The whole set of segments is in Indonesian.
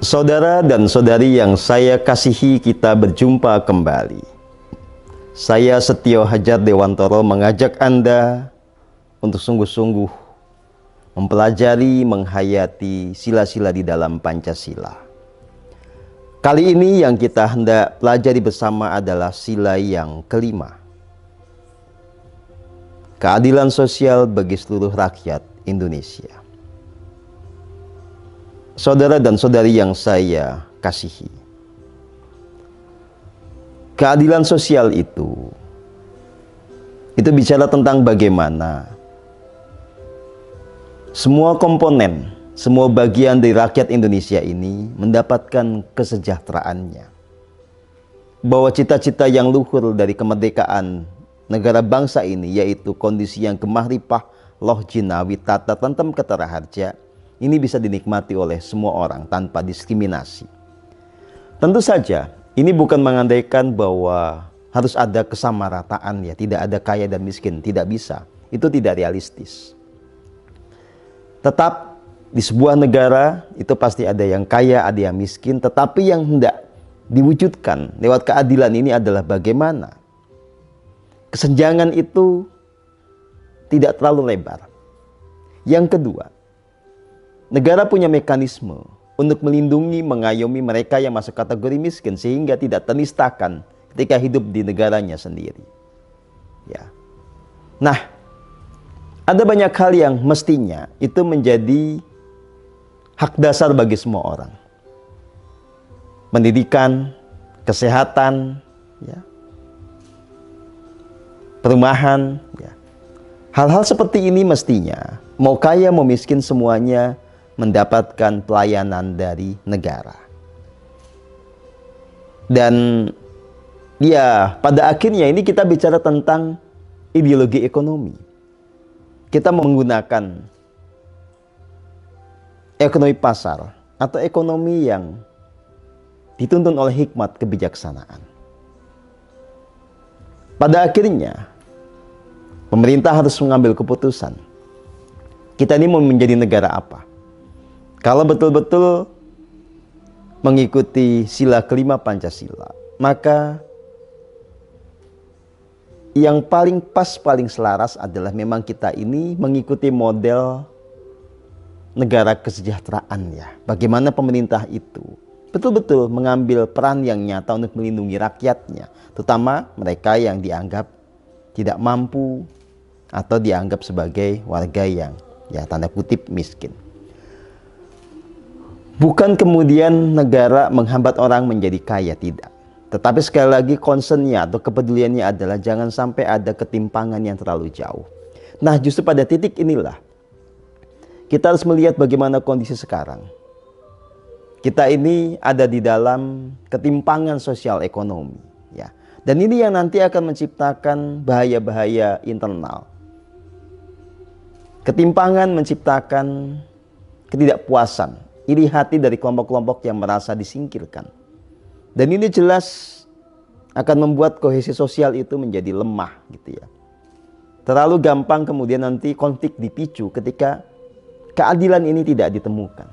Saudara dan saudari yang saya kasihi, kita berjumpa kembali. Saya Setio Hadjat Dewantoro mengajak Anda untuk sungguh-sungguh mempelajari, menghayati sila-sila di dalam Pancasila. Kali ini yang kita hendak pelajari bersama adalah sila yang kelima. Keadilan sosial bagi seluruh rakyat Indonesia. Saudara dan saudari yang saya kasihi, keadilan sosial itu bicara tentang bagaimana semua komponen, semua bagian dari rakyat Indonesia ini mendapatkan kesejahteraannya. Bahwa cita-cita yang luhur dari kemerdekaan negara bangsa ini, yaitu kondisi yang gemahripah, loh jinawi, tata tentrem, ketara harja, ini bisa dinikmati oleh semua orang tanpa diskriminasi. Tentu saja ini bukan mengandaikan bahwa harus ada kesamarataan, ya, tidak ada kaya dan miskin, tidak bisa. Itu tidak realistis. Tetap di sebuah negara itu pasti ada yang kaya, ada yang miskin, tetapi yang hendak diwujudkan lewat keadilan ini adalah bagaimana kesenjangan itu tidak terlalu lebar. Yang kedua, negara punya mekanisme untuk melindungi, mengayomi mereka yang masuk kategori miskin sehingga tidak ternistakan ketika hidup di negaranya sendiri. Ya. Nah, ada banyak hal yang mestinya itu menjadi hak dasar bagi semua orang. Pendidikan, kesehatan, ya, perumahan, ya. Hal-hal seperti ini mestinya mau kaya mau miskin semuanya mendapatkan pelayanan dari negara. Dan ya, pada akhirnya ini kita bicara tentang ideologi ekonomi. Kita menggunakan ekonomi pasar atau ekonomi yang dituntun oleh hikmat kebijaksanaan. Pada akhirnya pemerintah harus mengambil keputusan. Kita ini mau menjadi negara apa? Kalau betul-betul mengikuti sila kelima Pancasila, maka yang paling pas, paling selaras adalah memang kita ini mengikuti model negara kesejahteraan, ya. Bagaimana pemerintah itu betul-betul mengambil peran yang nyata untuk melindungi rakyatnya, terutama mereka yang dianggap tidak mampu atau dianggap sebagai warga yang, ya, tanda kutip miskin. Bukan kemudian negara menghambat orang menjadi kaya, tidak. Tetapi sekali lagi concernnya atau kepeduliannya adalah jangan sampai ada ketimpangan yang terlalu jauh. Nah, justru pada titik inilah kita harus melihat bagaimana kondisi sekarang. Kita ini ada di dalam ketimpangan sosial ekonomi, ya. Dan ini yang nanti akan menciptakan bahaya-bahaya internal. Ketimpangan menciptakan ketidakpuasan, iri hati dari kelompok-kelompok yang merasa disingkirkan. Dan ini jelas akan membuat kohesi sosial itu menjadi lemah, gitu ya. Terlalu gampang kemudian nanti konflik dipicu ketika keadilan ini tidak ditemukan.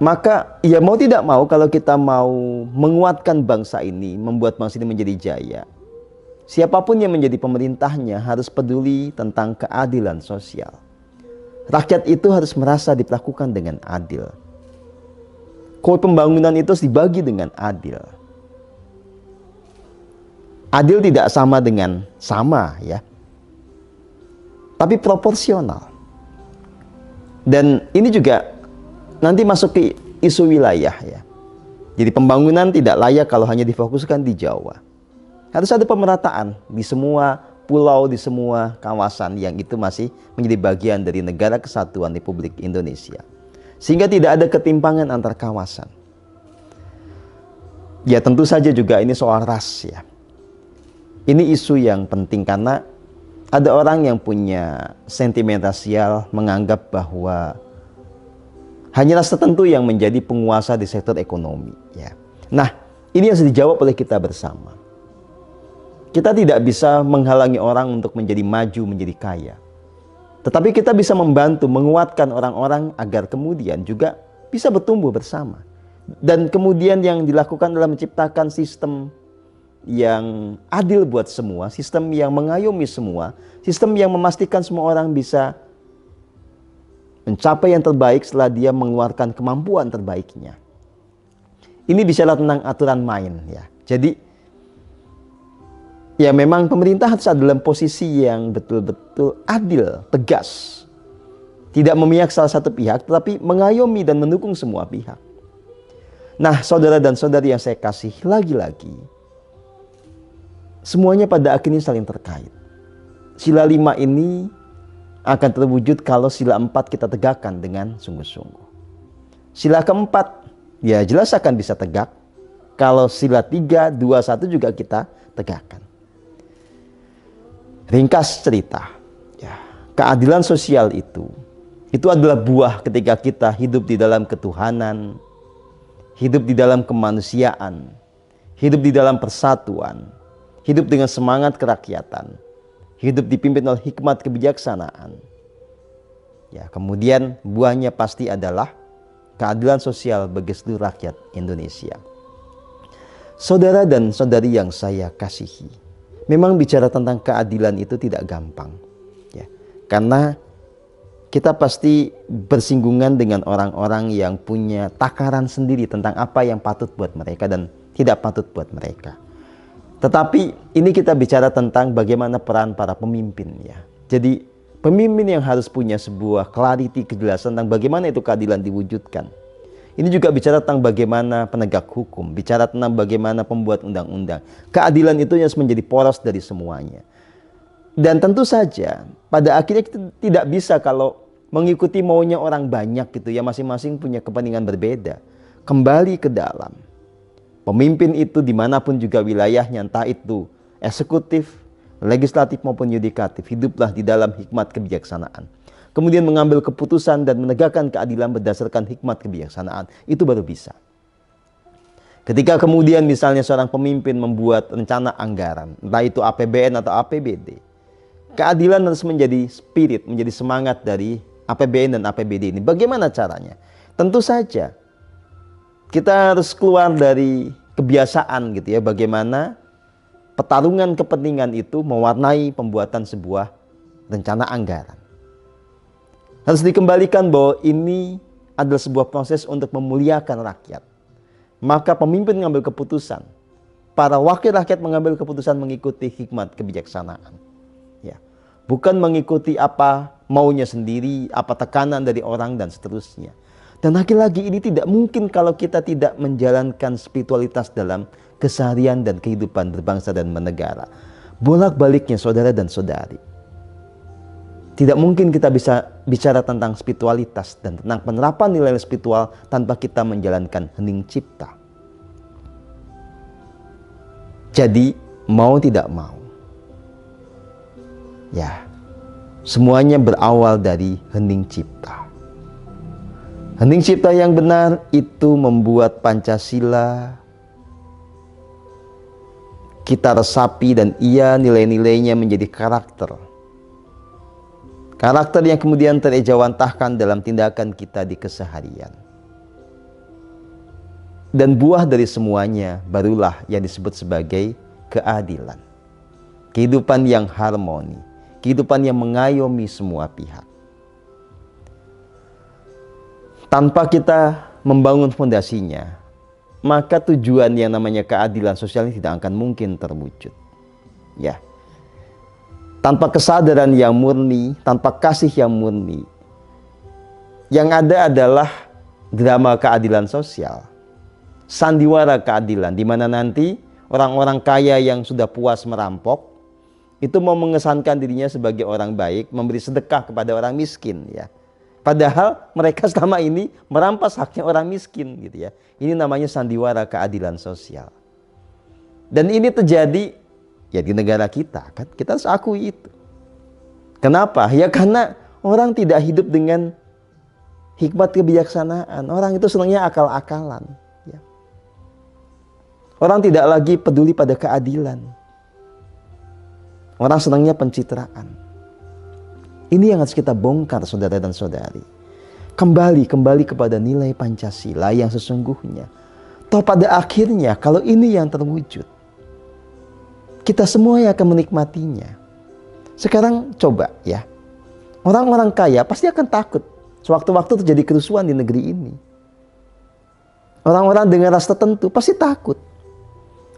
Maka ya mau tidak mau, kalau kita mau menguatkan bangsa ini, membuat bangsa ini menjadi jaya, siapapun yang menjadi pemerintahnya harus peduli tentang keadilan sosial. Rakyat itu harus merasa diperlakukan dengan adil. Kode pembangunan itu harus dibagi dengan adil. Adil tidak sama dengan sama, ya, tapi proporsional. Dan ini juga nanti masuk ke isu wilayah, ya. Jadi pembangunan tidak layak kalau hanya difokuskan di Jawa. Harus ada pemerataan di semua pulau, di semua kawasan yang itu masih menjadi bagian dari Negara Kesatuan Republik Indonesia. Sehingga tidak ada ketimpangan antar kawasan. Ya, tentu saja juga ini soal ras, ya. Ini isu yang penting karena ada orang yang punya sentimen rasial menganggap bahwa hanya ras tertentu yang menjadi penguasa di sektor ekonomi, ya. Nah, ini yang harus dijawab oleh kita bersama. Kita tidak bisa menghalangi orang untuk menjadi maju, menjadi kaya. Tetapi kita bisa membantu, menguatkan orang-orang agar kemudian juga bisa bertumbuh bersama. Dan kemudian yang dilakukan adalah menciptakan sistem yang adil buat semua, sistem yang mengayomi semua, sistem yang memastikan semua orang bisa mencapai yang terbaik setelah dia mengeluarkan kemampuan terbaiknya. Ini bicara tentang aturan main ya. Jadi ya memang pemerintah harus ada dalam posisi yang betul-betul adil, tegas. Tidak memihak salah satu pihak, tetapi mengayomi dan mendukung semua pihak. Nah, saudara dan saudari yang saya kasih, lagi-lagi semuanya pada akhirnya saling terkait. Sila 5 ini akan terwujud kalau sila 4 kita tegakkan dengan sungguh-sungguh. Sila keempat, ya jelas akan bisa tegak kalau sila 3, 2, 1 juga kita tegakkan. Ringkas cerita, ya, keadilan sosial itu adalah buah ketika kita hidup di dalam ketuhanan, hidup di dalam kemanusiaan, hidup di dalam persatuan, hidup dengan semangat kerakyatan, hidup dipimpin oleh hikmat kebijaksanaan. Ya, kemudian buahnya pasti adalah keadilan sosial bagi seluruh rakyat Indonesia. Saudara dan saudari yang saya kasihi, memang bicara tentang keadilan itu tidak gampang. Ya, karena kita pasti bersinggungan dengan orang-orang yang punya takaran sendiri tentang apa yang patut buat mereka dan tidak patut buat mereka. Tetapi ini kita bicara tentang bagaimana peran para pemimpin ya. Jadi pemimpin yang harus punya sebuah clarity, kejelasan tentang bagaimana itu keadilan diwujudkan. Ini juga bicara tentang bagaimana penegak hukum, bicara tentang bagaimana pembuat undang-undang. Keadilan itu harus menjadi poros dari semuanya. Dan tentu saja pada akhirnya kita tidak bisa kalau mengikuti maunya orang banyak gitu ya, masing-masing punya kepentingan berbeda. Kembali ke dalam. Pemimpin itu dimanapun juga wilayahnya, entah itu eksekutif, legislatif maupun yudikatif, hiduplah di dalam hikmat kebijaksanaan. Kemudian mengambil keputusan dan menegakkan keadilan berdasarkan hikmat kebijaksanaan. Itu baru bisa. Ketika kemudian misalnya seorang pemimpin membuat rencana anggaran, entah itu APBN atau APBD, keadilan harus menjadi spirit, menjadi semangat dari APBN dan APBD ini. Bagaimana caranya? Tentu saja kita harus keluar dari kebiasaan gitu ya, bagaimana pertarungan kepentingan itu mewarnai pembuatan sebuah rencana anggaran. Harus dikembalikan bahwa ini adalah sebuah proses untuk memuliakan rakyat. Maka pemimpin mengambil keputusan, para wakil rakyat mengambil keputusan mengikuti hikmat kebijaksanaan. Ya, bukan mengikuti apa maunya sendiri, apa tekanan dari orang dan seterusnya. Dan lagi-lagi ini tidak mungkin kalau kita tidak menjalankan spiritualitas dalam keseharian dan kehidupan berbangsa dan bernegara. Bolak-baliknya saudara dan saudari, tidak mungkin kita bisa bicara tentang spiritualitas dan tentang penerapan nilai spiritual tanpa kita menjalankan hening cipta. Jadi mau tidak mau, ya semuanya berawal dari hening cipta. Hening cipta yang benar itu membuat Pancasila kita resapi dan ia nilai-nilainya menjadi karakter. Karakter yang kemudian terejawantahkan dalam tindakan kita di keseharian. Dan buah dari semuanya barulah yang disebut sebagai keadilan. Kehidupan yang harmoni, kehidupan yang mengayomi semua pihak. Tanpa kita membangun fondasinya, maka tujuan yang namanya keadilan sosial ini tidak akan mungkin terwujud. Ya. Tanpa kesadaran yang murni, tanpa kasih yang murni, yang ada adalah drama keadilan sosial, sandiwara keadilan, di mana nanti orang-orang kaya yang sudah puas merampok itu mau mengesankan dirinya sebagai orang baik, memberi sedekah kepada orang miskin, ya. Padahal mereka selama ini merampas haknya orang miskin, gitu ya. Ini namanya sandiwara keadilan sosial. Dan ini terjadi ya di negara kita, kan kita harus akui itu. Kenapa? Ya karena orang tidak hidup dengan hikmat kebijaksanaan. Orang itu senangnya akal-akalan. Ya. Orang tidak lagi peduli pada keadilan. Orang senangnya pencitraan. Ini yang harus kita bongkar saudara dan saudari. kembali kepada nilai Pancasila yang sesungguhnya. Toh pada akhirnya kalau ini yang terwujud, kita semua yang akan menikmatinya. Sekarang coba ya, orang-orang kaya pasti akan takut sewaktu-waktu terjadi kerusuhan di negeri ini. Orang-orang dengan ras tertentu pasti takut.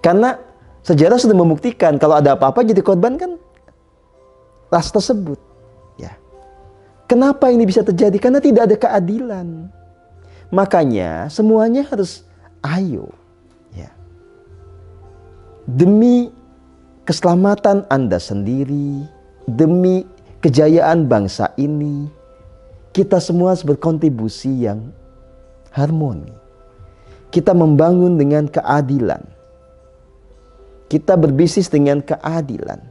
Karena sejarah sudah membuktikan kalau ada apa-apa jadi korban kan ras tersebut. Ya. Kenapa ini bisa terjadi? Karena tidak ada keadilan. Makanya semuanya harus ayo. Ya. Demi keselamatan Anda sendiri, demi kejayaan bangsa ini, kita semua harus berkontribusi yang harmoni. Kita membangun dengan keadilan. Kita berbisnis dengan keadilan.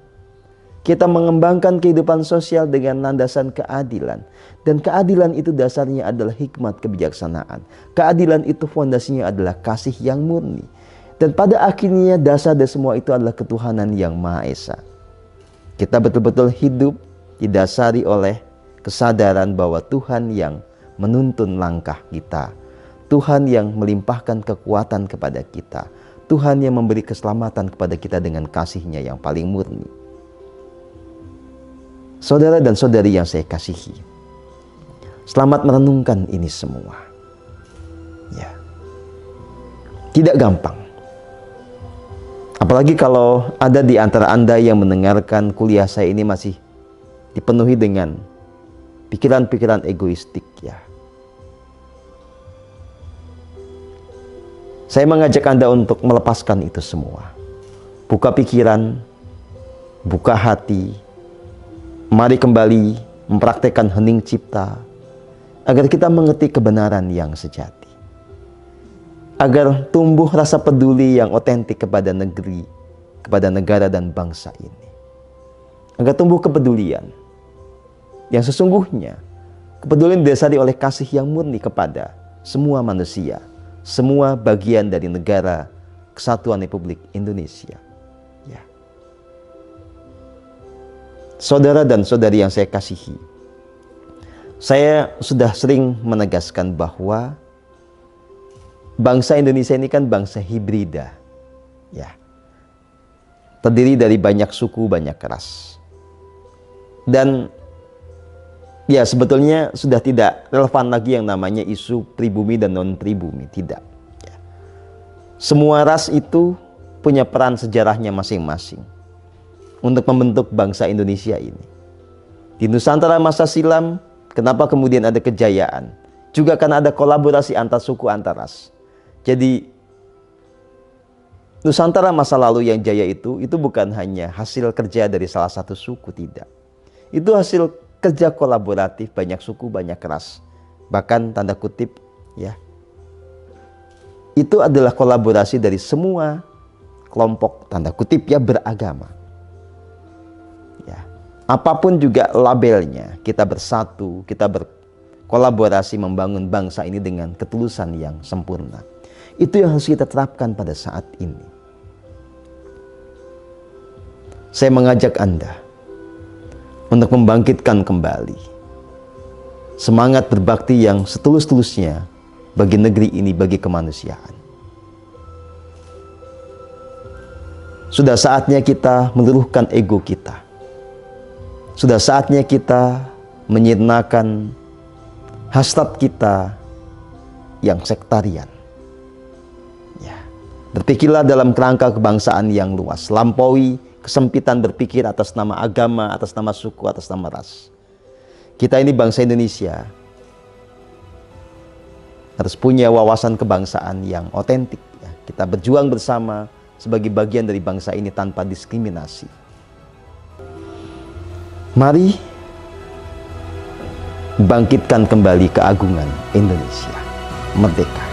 Kita mengembangkan kehidupan sosial dengan landasan keadilan. Dan keadilan itu dasarnya adalah hikmat kebijaksanaan. Keadilan itu fondasinya adalah kasih yang murni. Dan pada akhirnya dasar dari semua itu adalah ketuhanan yang Maha Esa. Kita betul-betul hidup didasari oleh kesadaran bahwa Tuhan yang menuntun langkah kita. Tuhan yang melimpahkan kekuatan kepada kita. Tuhan yang memberi keselamatan kepada kita dengan kasih-Nya yang paling murni. Saudara dan saudari yang saya kasihi, selamat merenungkan ini semua. Ya. Tidak gampang. Apalagi kalau ada di antara Anda yang mendengarkan kuliah saya ini masih dipenuhi dengan pikiran-pikiran egoistik ya. Saya mengajak Anda untuk melepaskan itu semua. Buka pikiran, buka hati. Mari kembali mempraktekkan hening cipta agar kita mengerti kebenaran yang sejati. Agar tumbuh rasa peduli yang otentik kepada negeri, kepada negara dan bangsa ini. Agar tumbuh kepedulian yang sesungguhnya, kepedulian didasari oleh kasih yang murni kepada semua manusia, semua bagian dari negara Kesatuan Republik Indonesia. Ya. Saudara dan saudari yang saya kasihi, saya sudah sering menegaskan bahwa bangsa Indonesia ini kan bangsa hibrida. Ya. Terdiri dari banyak suku, banyak ras. Dan ya sebetulnya sudah tidak relevan lagi yang namanya isu pribumi dan non-pribumi. Tidak. Ya. Semua ras itu punya peran sejarahnya masing-masing untuk membentuk bangsa Indonesia ini. Di Nusantara masa silam, kenapa kemudian ada kejayaan? Juga karena ada kolaborasi antar suku, antar ras. Jadi Nusantara masa lalu yang jaya itu bukan hanya hasil kerja dari salah satu suku, tidak. Itu hasil kerja kolaboratif banyak suku, banyak ras. Bahkan tanda kutip ya. Itu adalah kolaborasi dari semua kelompok tanda kutip ya beragama. Ya. Apapun juga labelnya, kita bersatu, kita berkolaborasi membangun bangsa ini dengan ketulusan yang sempurna. Itu yang harus kita terapkan pada saat ini. Saya mengajak Anda untuk membangkitkan kembali semangat berbakti yang setulus-tulusnya bagi negeri ini, bagi kemanusiaan. Sudah saatnya kita meluruhkan ego kita. Sudah saatnya kita menyirnakan hasrat kita yang sektarian. Ya. Berpikirlah dalam kerangka kebangsaan yang luas. Lampaui kesempitan berpikir atas nama agama, atas nama suku, atas nama ras. Kita ini bangsa Indonesia harus punya wawasan kebangsaan yang otentik. Ya. Kita berjuang bersama sebagai bagian dari bangsa ini tanpa diskriminasi. Mari bangkitkan kembali keagungan Indonesia merdeka.